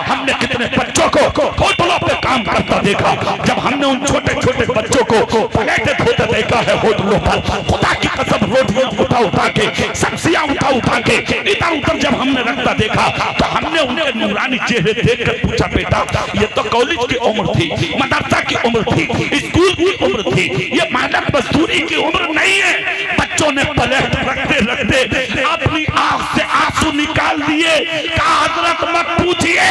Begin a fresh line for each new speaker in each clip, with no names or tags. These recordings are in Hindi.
हमने कितने बच्चों को होटलों पे काम करता देखा, जब हमने उन छोटे छोटे बच्चों को प्लेटें धोते देखा है होटलों पर, खुदा की कसम रोटियां उठा उठा के, सब्जियां उठा उठा के इधर उधर जब हमने रखता देखा, तो हमने उनके नूरानी चेहरे देखकर पूछा, बेटा ये तो कॉलेज की उम्र थी, मदरसा की उम्र थी, स्कूल की उम्र थी, ये मानव मजदूरी की उम्र नहीं है। बच्चों ने प्लेट रखते रखते अपनी आंख से आंसू निकाल दिए। कहा हजरत मत पूछिए,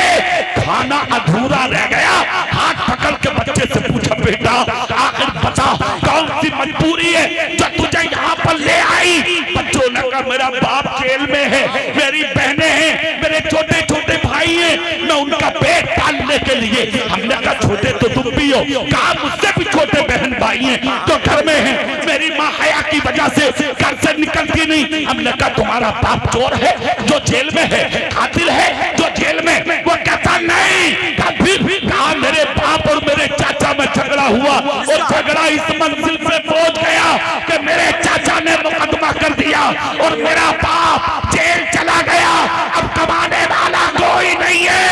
खाना अधूरा रह गया। हाथ पकड़ के बच्चे से पूछा, बेटा आखिर बता कौन सी मजबूरी है जो तुझे यहाँ पर ले आई? बच्चों ने कहा, मेरा बाप जेल में है, मेरी बहनें हैं, मेरे छोटे छोटे भाई हैं, मैं उनका पेट पालने के लिए। हमने कहा छोटे तो तुम भी हो। कहा मुझसे भी छोटे बहन भाई हैं जो घर में हैं, मेरी माँ हया की वजह से घर से निकलती नहीं। हमने कहा तुम्हारा बाप चोर है जो जेल में है, कातिल है जो जेल में? वो कहता नहीं। कहा मेरे बाप और मेरे चाचा में झगड़ा हुआ और झगड़ा इस मंजिल पे पहुंच गया कि मेरे चाचा ने मुकदमा कर दिया और मेरा बाप जेल चला गया। अब कमाने वाला कोई नहीं है।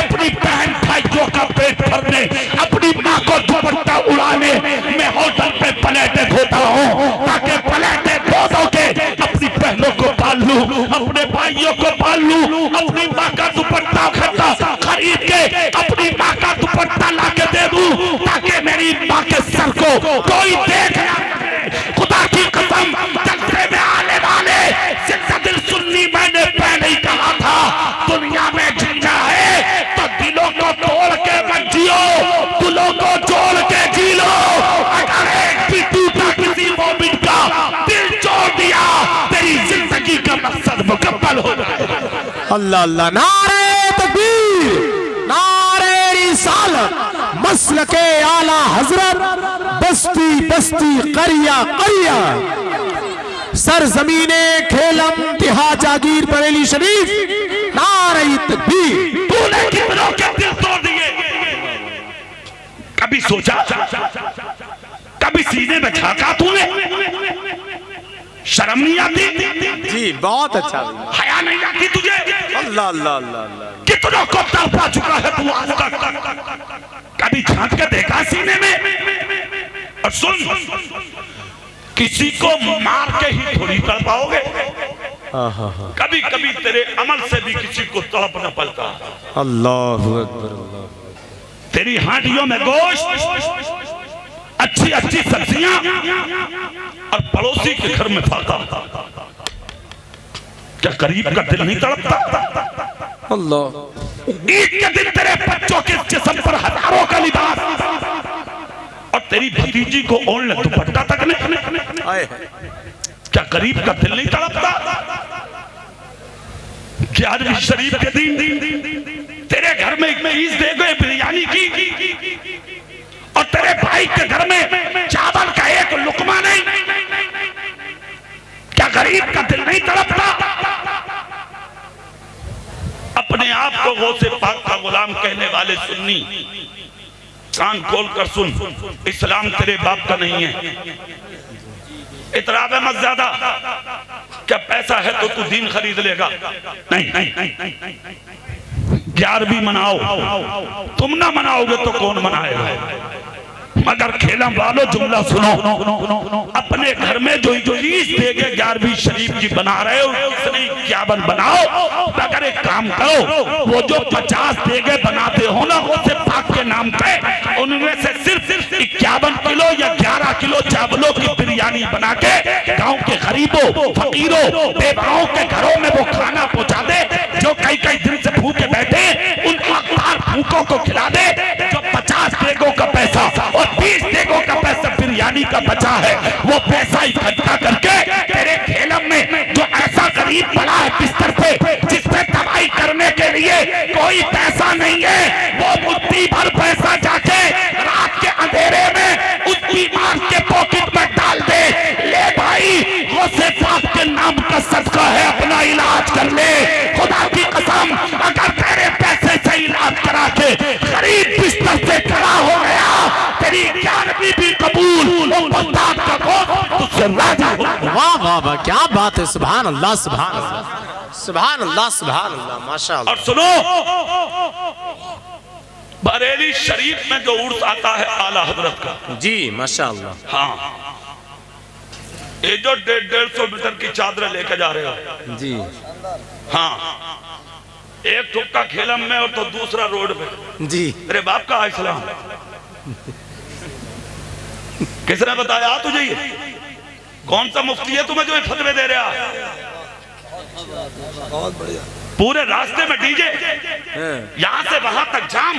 अपनी बहन भाइयों का पेट भरने, अपनी माँ को दुपट्टा उड़ाने मैं होटल पे प्लेटें धोता हूँ ताकि प्लेटें धो धो के अपनी बहनों को पाल लूं, अपने भाइयों को पाल लूं, अपनी माँ का दुपट्टा खरीद के अपनी माँ का दुपट्टा ला के दे दूं ताकि मेरी माँ के सर को कोई देख ना। खुदा की कसम, जलसे में आने वाले जिंदा दिल सुन्नी मैंने पहले ही कहा था, दुनिया में जीना है तो दिलों को तोड़ के मत जियो, दिलों को जोड़ के जी लो। अगर एक भी टूटा किसी मोमिन का दिल जोड़ दिया, तेरी जिंदगी का मकसद मुकम्मल हो जाएगा।
अल्लाह अल्लाह, नारे तकबीर, नारे रिसालत, मसलके आला हजरत, बस्ती बस्ती करिया करिया, सरजमीने खेलम तिहा जागीर बरेली शरीफ, नारे तकबीर।
तूने कितनों के दिल तोड़ दिए? कभी सोचा, कभी सीने में झांका तूने? शर्म नहीं आती?
जी बहुत अच्छा,
हया नहीं आती तुझे?
अल्लाह अल्लाह अल्लाह,
कितनों को तड़पा चुका है तू आज तक? कभी झांक के देखा सीने में? और सुन, किसी को मार के ही थोड़ी तड़पाओगे, कभी कभी तेरे अमल से भी किसी को तड़पना पड़ता।
अल्लाहु अकबर, अल्लाह।
तेरी हांडियों में गोश्त, अच्छी अच्छी सब्जियां और पड़ोसी के घर में फाका, क्या गरीब का दिल नहीं तड़पता?
अल्लाह।
ईद के दिन तेरे बच्चों के जिस्म पर हजारों का लिबास और तेरी भतीजी को ओढ़ने दुपट्टा तक नहीं, क्या गरीब का दिल नहीं तड़पता? 11वीं शरीफ के दिन तेरे घर में ईद दे गए बिरयानी की और तेरे भाई के घर में चावल का एक लुकमा नहीं, क्या गरीब का दिल नहीं तड़पता? अपने आप को गौसे पाक का गुलाम कहने वाले सुन्नी, कान खोल कर सुन, इस्लाम तेरे बाप का नहीं है। इतराब मत ज्यादा, क्या पैसा है तो तू दीन खरीद लेगा? नहीं। 11वीं मनाओ, तुम ना मनाओगे तो कौन मनाएगा? मगर खेलम वालों जुमला सुनो, अपने घर में जो ईद देगे 11वीं शरीफ की बना रहे हो, उसने 51 बनाओ। मगर एक काम करो, वो जो 50 देगे बनाते हो ना, वो से पाक के नाम पे उनमें से सिर्फ 51 किलो या 11 किलो चावलों की बिरयानी बना के गाँव के गरीबों, फकीरों, बेवाओं के घरों में वो खाना पहुँचा दे जो कई कई दिन से भूखे बैठे, उन अखबार भूखों को खिला दे। जो 50 देगों का पैसा और 20 देगों का पैसा बिरयानी का बचा है, वो पैसा इकट्ठा करके तेरे खेलम में जो ऐसा गरीब पड़ा है बिस्तर पे, जिसपे दवाई करने के लिए कोई पैसा नहीं है, वो मुट्ठी भर पैसा जाके रात के अंधेरे में उस बीमार के पॉकेट में डाल दे। ले भाई, गौसे पाक के नाम का सदका है, अपना इलाज कर ले। खुदा की कसम, अगर तेरे पैसे से इलाज करा के गरीब बिस्तर से खड़ा हो गया, तेरी 11वीं भी कबूल, उस्ताद का तुझसे राजी हो।
वाह वाह वाह, क्या बात है, सुभान अल्लाह, सुभान अल्लाह। सुभान अल्लाह माशाअल्लाह।
और सुनो, बरेली शरीफ में जो उर्स आता है आला हजरत का,
जी माशाअल्लाह।
हाँ, ये जो 150 मीटर की चादर लेके जा रहे हो
जी,
हाँ, एक ठुक्का खेलम में और तो दूसरा रोड पे।
जी
तेरे बाप का इस्लाम किसने बताया तुझे? ये कौन सा मुफ्ती है तुम्हें जो ये फतवे दे रहा?
बहुत बढ़िया।
पूरे रास्ते में डीजे, यहाँ से वहां तक जाम,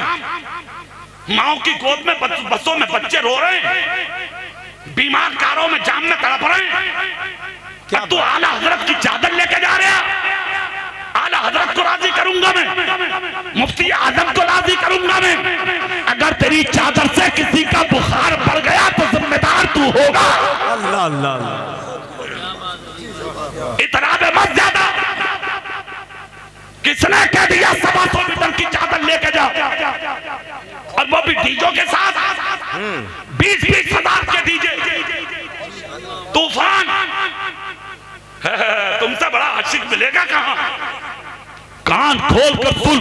माओ की गोद में बसों में बच्चे रो रहे हैं, बीमार कारों में जाम में तड़प रहे हैं। क्या तू आला हजरत की चादर लेके जा रहा? आला हजरत को राजी करूंगा मैं, मुफ्ती आजम को राजी करूंगा मैं। अगर तेरी चादर से किसी का बुखार बढ़ गया तो जिम्मेदार तू होगा।
अल्लाह अल्लाह।
इतना भी मत ज्यादा। किसने कह दिया 125 मीटर की चादर लेके जा? और वो भी डीजों के साथ, 20-20 हजार के डीजे, तूफान। तुमसे बड़ा आशिक मिलेगा कहां? कान खोल कर सुन,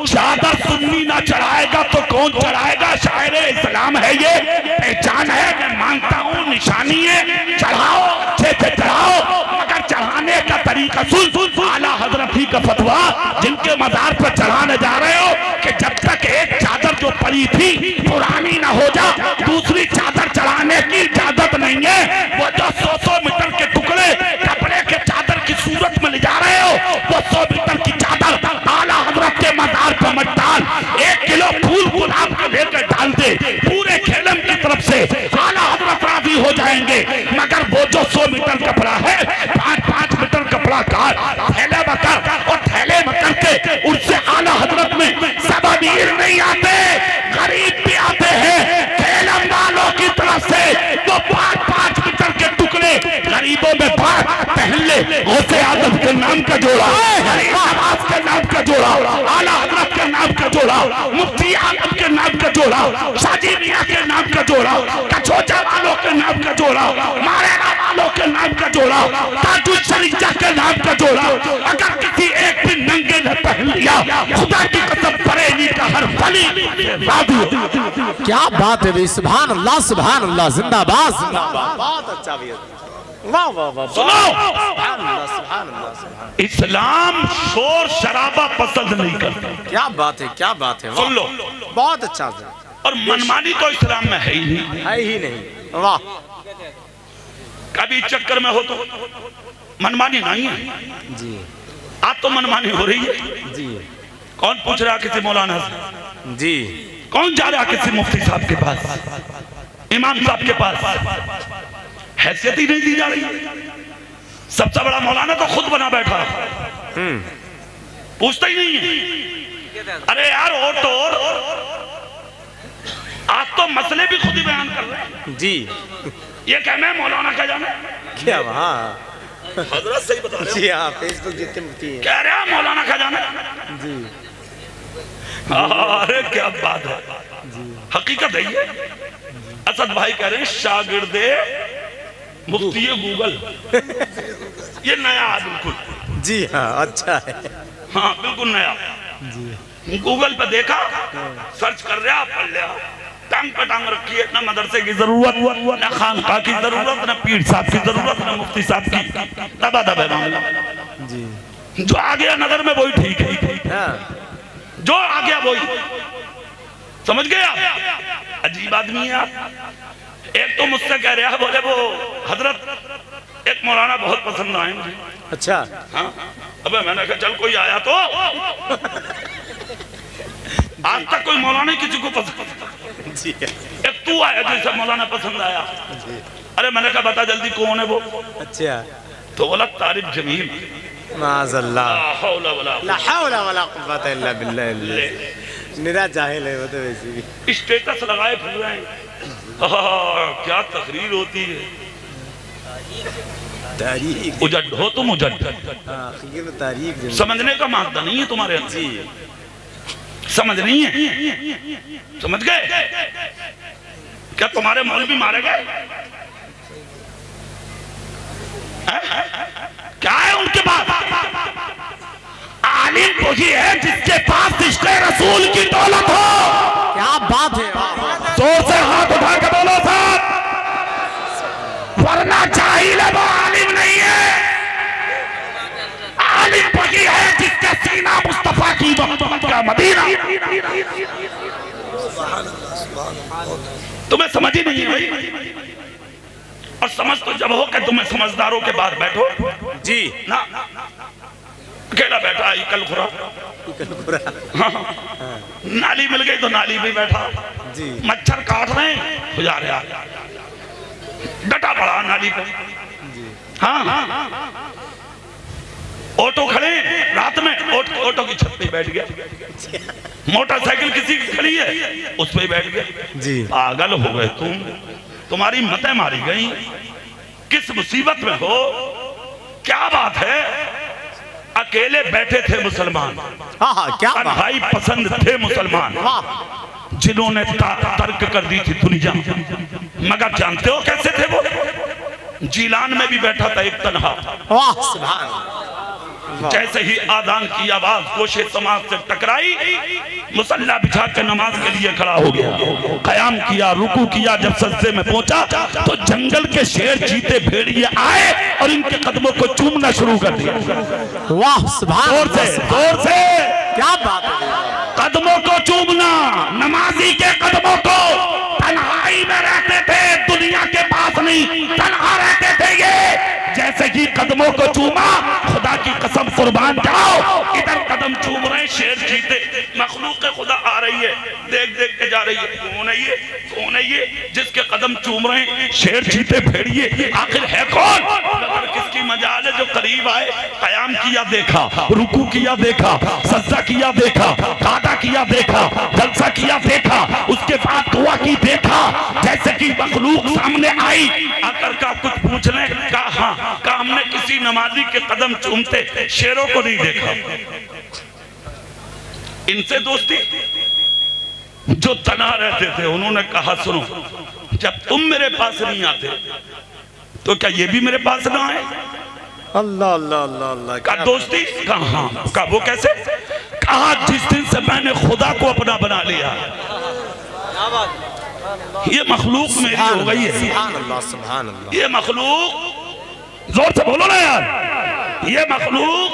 चादर सुन्नी ना चढ़ाएगा तो कौन चढ़ाएगा? शायर इस्लाम है ये, पहचान है, मैं मानता हूँ, निशानी है। चढ़ाओ, अच्छे से चढ़ाओ, मगर चढ़ाने का तरीका सुन। आला हजरत ही का फतवा जिनके मजार पर चढ़ाने जा रहे हो कि जब तक एक चादर जो पड़ी थी पुरानी ना हो जा, दूसरी चादर चढ़ाने की इजाजत नहीं है। वो जो 100 मीटर के टुकड़े कपड़े के चादर की सूरत में ले जा रहे हो, वो 100 मीटर की चादर आला हजरत के मजार पर मत डाल। 1 किलो फूल गुलाब के लेकर डाल दे, पूरे खेलम की तरफ से आला हजरत राजी हो जाएंगे। मगर वो जो 100 मीटर कपड़ा है, 5-5 मीटर कपड़ा काट, थैले बकर और थैले बकर के उससे आला हजरत में सब अमीर नहीं आते, गरीब भी आते हैं। खेलम वालों की तरफ से वो 5-5 मीटर के टुकड़े गरीबों में पहन ले। गौसे आजम के नाम का जोड़ा, नवाज के नाम का जोड़ा, आला हजरत के नाम का जोड़ा, मुफ्ती आजम के नाम का जोड़ा, शाजी मियां के नाम का जोड़ा, कचोचा वालों के नाम का जोड़ा, मारेरा वालों के नाम का जोड़ा, ताजुल शरीजा के नाम का जोड़ा। अगर किसी एक भी नंगे ने पहन लिया, खुदा की कसम बरेली का हर वली राजी।
क्या बात है भाई, सुभान अल्लाह, जिंदाबाद जिंदाबाद। बहुत अच्छा भी, वाह वाह वाह।
सुनो,
सुभान अल्लाह।
इस्लाम शोर शराबा पसंद नहीं करता।
क्या बात है, क्या बात है,
सुन लो,
बहुत अच्छा।
और मनमानी तो इस्लाम में है ही नहीं,
है ही नहीं। वाह।
कभी चक्कर में हो तो मनमानी नहीं है
जी,
आज तो मनमानी हो रही है
जी।
कौन पूछ रहा किसी मौलाना से?
जी,
कौन जा रहा किसी मुफ्ती साहब के पास, इमाम साहब के पास? हैसियत ही नहीं दी जा रही। सबसे बड़ा मौलाना तो खुद बना बैठा, पूछता ही नहीं है। अरे यार, और तो और आज तो मसले भी खुद ही बयान कर रहे हैं।
जी,
ये कहना है मौलाना क्या जाने?
क्या? हाँ
हजरत सही बता रहे
जी, हाँ, फेसबुक जितने मुफ्ती हैं।
कह रहे हैं मौलाना क्या जाने
जी।
अरे क्या बात है, हकीकत है ये। असद भाई कह रहे हैं शागिर्दे मुफ्ती गूगल। ये नया है बिल्कुल।
जी हाँ, अच्छा है।
हाँ बिल्कुल नया जी। गूगल पे देखा, सर्च कर रहा, पढ़ लिया, टांग पे टांग रखी है। ना मदरसे की जरूरत, ना खानका की जरूरत, ना पीर साहब की जरूरत, ना मुफ्ती साहब की। दबा दबा मामला जी। जो आ गया नजर में वही ठीक है, जो आ गया वही समझ गया। अजीब आदमी है आप। एक तो मुझसे कह रहा है, बोले वो हजरत एक मौलाना बहुत पसंद आए मुझे।
अच्छा।
हाँ, अबे मैंने कहा चल कोई आया तो। आज तक कोई मौलाना किसी को पसंद
जी।
एक तू आया जैसा मौलाना पसंद आया। अरे मैंने कहा बता जल्दी कौन है वो।
अच्छा।
तो बोला तारिफ जमील।
माज़अल्लाह,
ला हौला वला
कुव्वता इल्ला बिल्लाह। निरा जाहिल है वो तो वैसे भी।
स्टेटस लगाए फिर रहे हैं। क्या तकरीर होती है।
तारीख
उजड हो तुम उजड।
तारीख
समझने का मादा नहीं है तुम्हारे अंदर।
जी,
समझ नहीं है। समझ गए? क्या तुम्हारे मौलवी मारे गए? क्या है उनके पास? आलिम वही है जिसके पास इश्क़े रसूल की दौलत हो।
क्या बात है,
जोर से हाथ उठा के बोलो साहब, वरना जाहिल है वो आलिम नहीं है। आलिम वही है जिसका सीना मुस्तफा की मोहब्बत का मदीना। तुम्हें समझ ही नहीं है भाई, और समझ तो जब हो कि तुम्हें समझदारों के बाद बैठो
जी
ना, अकेला बैठा कल खुरा। हाँ, नाली मिल गई तो नाली भी बैठा
जी,
मच्छर काट रहे हैं गुजार यार, डटा पड़ा नाली पे। हाँ हाँ, ऑटो खड़े रात में, ऑटो की छत पे बैठ गया, मोटरसाइकिल किसी की खड़ी है उस पे बैठ गया
जी।
पागल हो गए तुम, तुम्हारी मतें मारी गई, किस मुसीबत में हो, क्या बात है। अकेले बैठे थे मुसलमान,
हाँ क्या बात,
भाई पसंद थे मुसलमान, जिन्होंने तर्क कर दी थी दुनिया। मगर जानते हो कैसे थे वो? जीलान में भी बैठा था एक तन्हा,
वाह सुभान,
जैसे ही आदान की आवाज गोशे समाज से टकराई, मुसल्ला बिछा के नमाज के लिए खड़ा हो गया, कयाम किया, रुकू किया। जब सजदे में पहुंचा तो जंगल के शेर चीते भेड़िए आए और इनके कदमों को चूमना शुरू कर दिया।
वाह सुभान,
जोर से, जोर से,
क्या बात है,
कदमों को चूमना, नमाजी के कदमों को। तन्हाई में रहते थे, दुनिया के पास नहीं, तन्हा रहते थे ये। जैसे ही कदमों को चूमा, खुदा की कसम कुर्बान जाओ, इधर कदम चूम रहे शेर चीते, मखलूक खुदा आ रही है, देख देख के जा रही है। कौन है ये, कौन है ये जिसके कदम चूम रहे हैं शेर चीते भेड़िए? आखिर है कौन? अगर किसकी मजाल है जो करीब आए, कयाम किया देखा, रुकू किया देखा, सज्जा किया देखा, कादा किया देखा, जलसा किया देखा, उसके बाद दुआ की देखा। जैसे कि मखलूक सामने आई, आकर का कुछ पूछ ले, कहा का हमने किसी नमाजी के कदम चूमते शेरों को नहीं देखा। इनसे दोस्ती जो तना रहते थे, उन्होंने कहा सुनो, जब तुम मेरे पास नहीं आते तो क्या ये भी मेरे पास ना आए?
अल्लाह अल्लाह अल्लाह अल्लाह,
का दोस्ती कहा, का वो कैसे? कहा जिस दिन से मैंने खुदा को अपना बना लिया, ये मखलूक मेरी हो गई है।
सुभान अल्लाह, सुभान अल्लाह,
ये मखलूक, जोर से बोलो ना यार, ये मखलूक।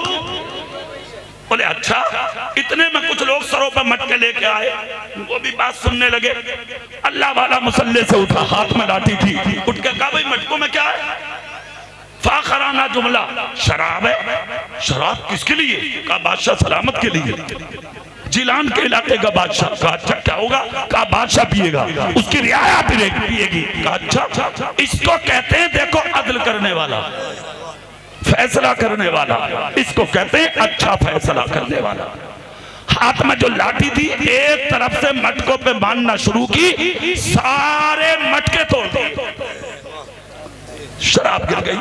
बोले अच्छा। इतने में कुछ लोग सरों पर मटके लेके आए, वो भी बात सुनने लगे। अल्लाह वाला मुसल्ले से उठा, हाथ में लाठी थी, उठ के कहा भाई मटकों में क्या है? फाखराना जुमला, शराब है। शराब किसके लिए? कहा बादशाह सलामत के लिए, जिलान के इलाके का बादशाह। कहा अच्छा क्या होगा? कहा बादशाह पिएगा, उसकी रियाया पिएगी। कहा अच्छा, इसको कहते हैं देखो अदल करने वाला, फैसला करने वाला, इसको कहते हैं अच्छा फैसला करने वाला। हाथ में जो लाठी थी, एक तरफ से मटकों पे बांधना शुरू की, सारे मटके तोड़ दिए, शराब गिर गई।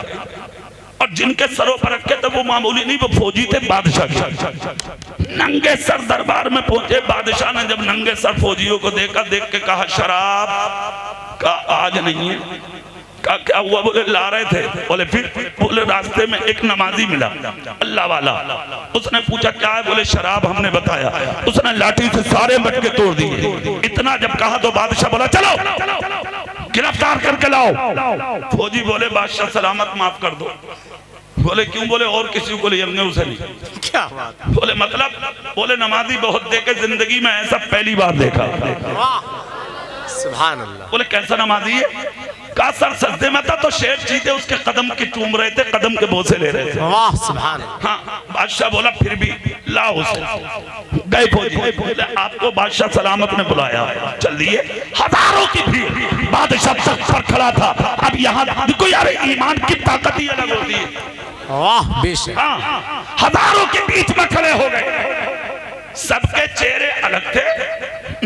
और जिनके सरों पर रखे थे वो मामूली नहीं, वो फौजी थे बादशाह के। नंगे सर दरबार में पहुंचे। बादशाह ने जब नंगे सर फौजियों को देखा, देख के कहा शराब का आज नहीं है। का क्या हुआ? बोले ला रहे थे। बोले फिर? बोले रास्ते में एक नमाजी मिला, अल्लाह वाला, उसने पूछा क्या है? बोले शराब हमने बताया। उसने लाठी से सारे मटके तोड़ दिए। इतना जब कहा तो बादशाह बोला चलो गिरफ्तार करके लाओ। फौजी बोले बादशाह सलामत, माफ कर दो। बोले क्यों? बोले और किसी को ले उसे नहीं।
क्या बात?
बोले मतलब? बोले नमाजी बहुत देखे, जिंदगी में ऐसा पहली बार देखा।
सुभान अल्लाह।
बोले कैसा नमाजी है? का सर सजदे में था तो शेर चीते उसके कदम की चूम रहे थे, कदम के बोसे ले रहे थे।
वाह सुभान।
हाँ, बादशाह बोला फिर भी लाओ उसे। गए फौजी, आपको बादशाह सलामत ने बुलाया, चलिए। हजारों की भीड़, बादशाह तख्त पर खड़ा था। अब यहाँ देखो यार, ईमान की ताकत ही अलग होती है।
वाह बेशक।
हाँ, हजारों के बीच में खड़े हो गए, सबके चेहरे अलग थे,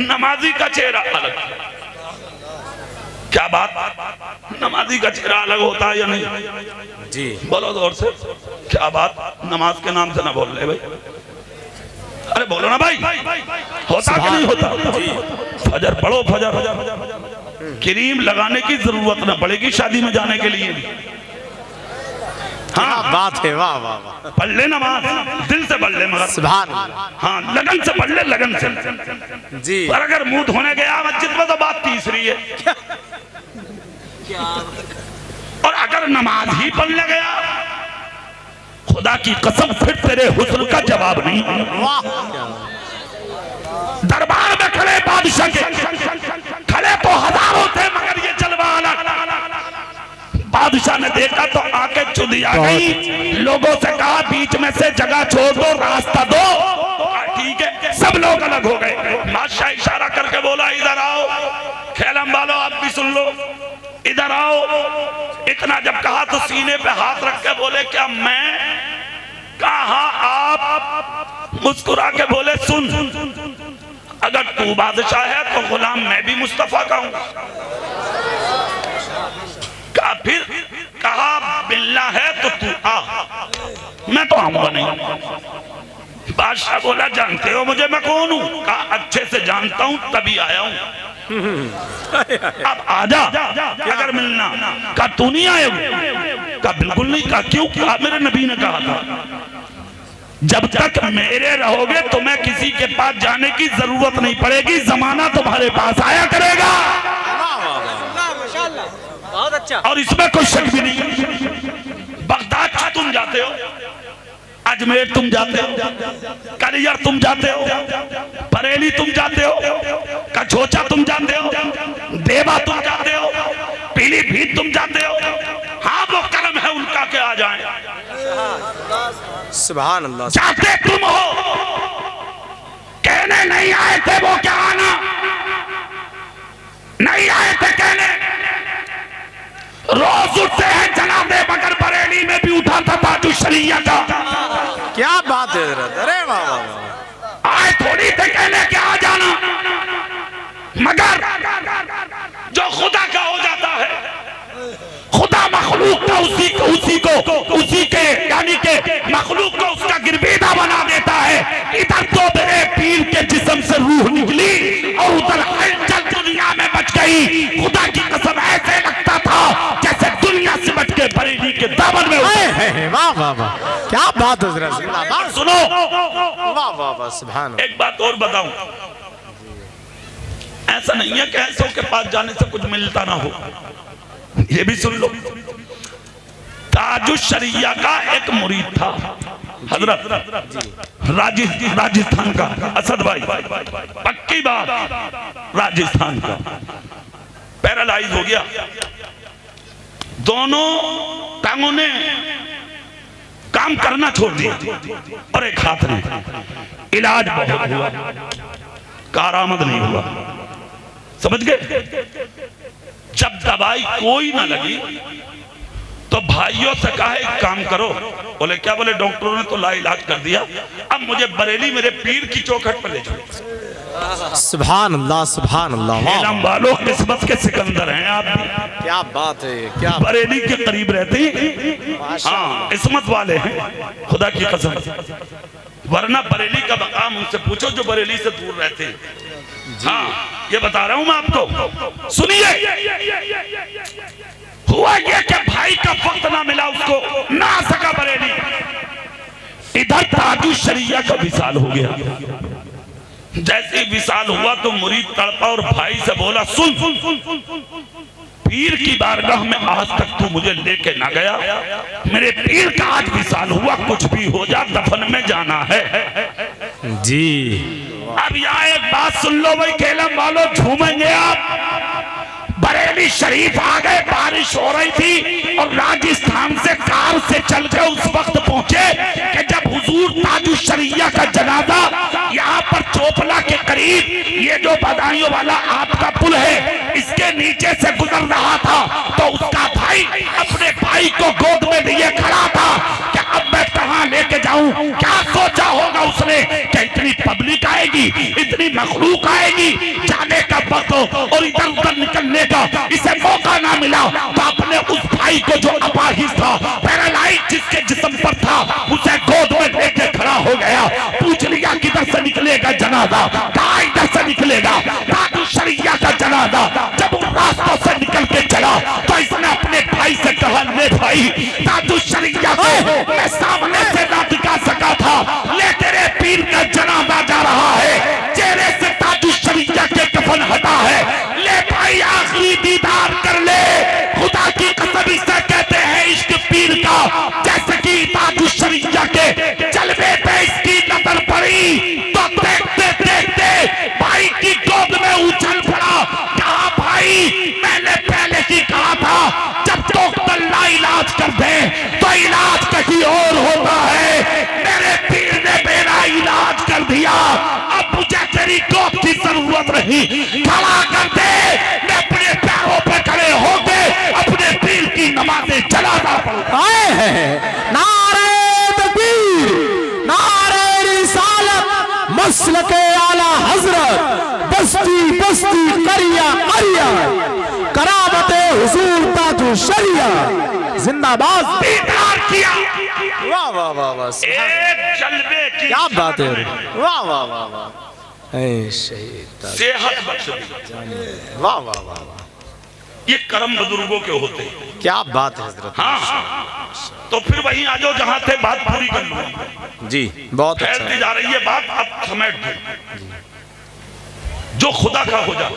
नमाजी का चेहरा अलग था। क्या बात? नमाजी का चेहरा अलग होता है या नहीं?
जी
बोलो जोर से, क्या बात? नमाज के नाम से ना बोल रहे भाई, अरे बोलो ना भाई, होता कि नहीं होता? फजर पढ़ो, फजर क्रीम लगाने की जरूरत ना पड़ेगी शादी में जाने के लिए।
हाँ बात है, वाह वाह वाह,
पढ़ ले नमाज, दिल से पढ़ ले, मगर
सुभान अल्लाह।
हाँ लगन से पढ़ ले, लगन से।
जी
पर अगर मुंह धोने गया मस्जिद में तो बात तीसरी है। और अगर नमाज ही पढ़ने गया, खुदा की कसम फिर तेरे हुस्न का जवाब नहीं।
वाह,
दरबार में खड़े बादशाह के खड़े तो हजारों थे, मगर ये जलवा अलग। बादशाह ने देखा तो आके चुदी आ गई, लोगों से कहा बीच में से जगह छोड़ दो, रास्ता दो। ठीक है, सब लोग अलग हो गए। बादशाह इशारा करके बोला इधर आओ, खेलम वालों आप भी सुन लो, इधर आओ। इतना जब कहा तो सीने पे हाथ रख के बोले क्या मैं? कहा आप? मुस्कुरा के बोले सुन, अगर तू बादशाह है तो गुलाम मैं भी मुस्तफा का हूं। फिर कहा बिल्ला है तो तू आ, मैं तो आऊंगा नहीं। बादशाह बोला जानते हो मुझे मैं कौन हूं? कहा अच्छे से जानता हूं तभी आया हूं। अब आजा अगर मिलना। कहा तू नहीं आएगा? कहा बिल्कुल नहीं। कहा क्यों? कहा मेरे नबी ने कहा था जब तक मेरे रहोगे तो मैं किसी के पास जाने की जरूरत नहीं पड़ेगी, जमाना तुम्हारे पास आया करेगा।
बहुत अच्छा।
और इसमें कोई शक भी नहीं। बगदाद तुम जाते हो, अजमेर तुम जाते हो, कलियर तुम जाते हो, बरेली तुम जाते हो, कछोचा तुम जाते हो, देवा तुम जाते हो, पीलीभीत तुम जाते हो। हाँ वो कर्म है उनका के आ जाए।
सुभान अल्लाह।
जाते तुम हो, कहने नहीं आए थे वो क्या आना? नहीं आए थे कहने। रोज उठते हैं जनाजे, मगर बरेली में भी उठा था ताजु शरिया का।
क्या बात है हजरत, अरे वाह वाह वाह।
आए थोड़ी थे कहने के आ जाना, मगर जो खुदा का हो जाता है, खुदा मखलूक का उसी के यानी के मखलूक को उसका गिरबीदा बना देता है। इधर तो मेरे पीर के जिस्म से रूह निकली और उधर हलचल दुनिया में बच गई। खुदा की कसम ऐसे लगता था जैसे दुनिया से बच के बरेली के दामन में।
वाह वाह वाह, क्या बात है हजरत।
सुनो,
वाह वाह वाह, सुभान।
एक बात और बताऊं, ऐसा नहीं है कि ऐसों के पास जाने से कुछ मिलता ना हो। ये भी सुन लो, ताजुश शरिया का एक मुरीद था हजरत, राजस्थान का, असद भाई, पक्की बात, राजस्थान का। पैरालाइज हो गया, दोनों टांगों ने काम करना छोड़ दिया और एक हाथ ने। इलाज बहुत हुआ, कारामद नहीं हुआ। समझ गए? जब दवाई कोई ना लगी तो भाइयों से कहा एक काम करो। बोले क्या? बोले डॉक्टरों ने तो लाइलाज कर दिया, अब मुझे बरेली मेरे पीर की चौखट पर ले जाओ।
सुभान अल्लाह, सुभान अल्लाह।
इलम वालों किस्मत के सिकंदर हैं आप।
क्या बात है, क्या
बरेली के करीब रहते हैं, हाँ किस्मत वाले हैं खुदा की कसम। वरना बरेली का मकाम उनसे पूछो जो बरेली से दूर रहते हैं। हाँ ये बता रहा हूं मैं आपको, सुनिए। हुआ ये कि भाई का वक्त ना मिला, उसको ना आ सका बरेली। इधर ताजु शरिया का विशाल हो गया। जैसे विशाल हुआ तो मुरीद तड़पा और भाई से बोला सुन, पीर की बारगाह में आज तक तू मुझे लेके ना गया। मेरे पीर का आज विशाल हुआ, कुछ भी हो जा दफन में जाना है
जी।
अब यहाँ एक बात सुन लो भाई, केलम वालों झूमेंगे आप। बरेली शरीफ आ गए, बारिश हो रही थी और राजस्थान से कार से चल के उस वक्त पहुंचे कि जब हुजूर ताजुश शरिया का जनाजा यहाँ पर चोपला के करीब, ये जो बदायूं वाला आपका पुल है इसके नीचे से गुजर रहा था, तो उसका भाई अपने भाई को गोद में लिए खड़ा था कि अब मैं कहाँ लेके जाऊं। क्या सोचा होगा उसने कि इतनी पब्लिक आएगी, इतनी मखलूक आएगी, जाने का वक्त और इधर उधर निकलने का इसे मौका ना मिला, तो अपने उस भाई को जो अपाहिज था, पैरालाइज जिसके जिस्म पर था, उसे गोद में लेके खड़ा हो गया। पूछ लिया किधर से निकलेगा जनाजा? कहा इधर से निकलेगा। ताजुश शरिया का जनाजा जब उन रास्तों से निकल के चला तो इसने अपने भाई से कहा ले भाई ताजुश शरीया को मैं सामने से ना दिखा सका था, ले तेरे पीर का जनाजा जा रहा है, चेहरे से ताजुश शरीया के कफन हटा है, ले भाई आखिरी दीदार कर ले। खुदा की कसम इसे कहते हैं इश्क पीर का। जैसे कि ताजुश शरीया के जलवे पे इसकी नजर पड़ी तो देखते देखते भाई की गोद में उछल पड़ा। कहा भाई मैंने पहले ही कहा था जब डॉक्टर ना इलाज कर दे तो इलाज कहीं और होता है। मेरे पीर ने मेरा इलाज कर दिया, अब मुझे तेरी गोद की जरूरत नहीं, खड़ा कर दे। मैं अपने पैरों पे खड़े होके अपने पीर की नमाज़ें जनाजा पढ़ूंगा।
आए हैं नारे तकबीर, नारे रिसालत, मसलके आला हजरत, बस्ती बस्ती करिया करिया, करामते हुजूर ताजुश शरिया जिंदाबाद।
दीदार किया,
वाह वाह वाह वाह,
एक जलवे की
क्या बात है, वाह वाह वाह वाह, ऐ शहीद,
सेहत बख्श दी।
वाह वाह वाह वाह,
ये कर्म बुजुर्गों के होते हैं।
क्या बात है हजरत।
हाँ, तो फिर वहीं आ जाओ जहां थे, बात पूरी कर लो।
जी बहुत अच्छा
फैलती जा रही है बात, अब समेट दो। जो खुदा का हो जा।